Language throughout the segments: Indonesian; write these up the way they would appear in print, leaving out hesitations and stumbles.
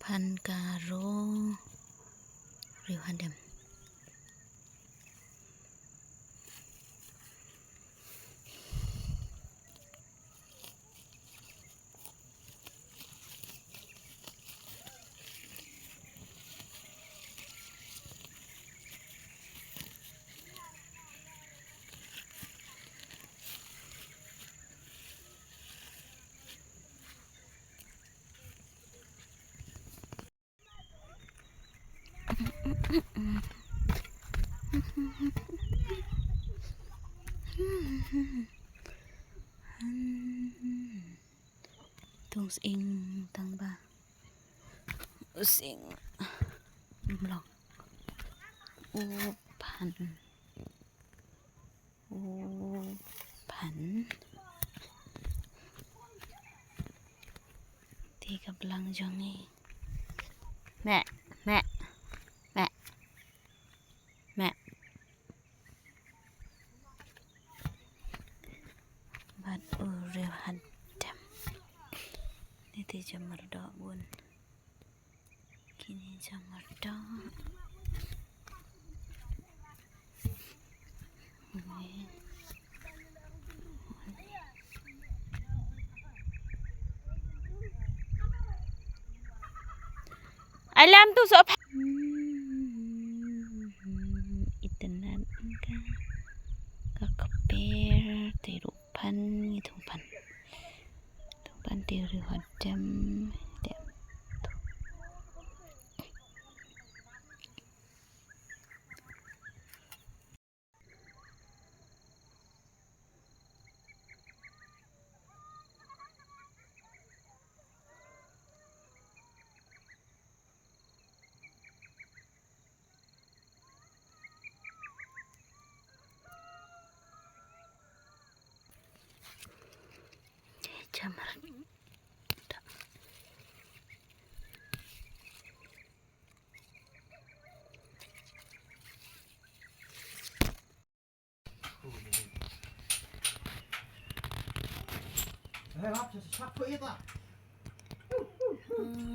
พันกาโรริวฮันเดมtung sing tang ba sing blog uพันที่กำลังจะนี่แม่บัดอูเรียวฮันเดมนี่ที่จะมาดอกบุญกินจะมาดอกalam tu sok internet kakeper tirupan tungpan tiru hadam jamar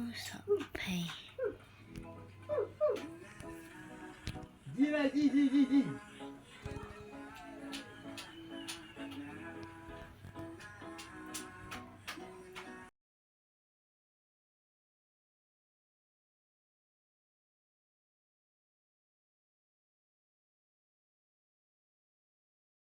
sampai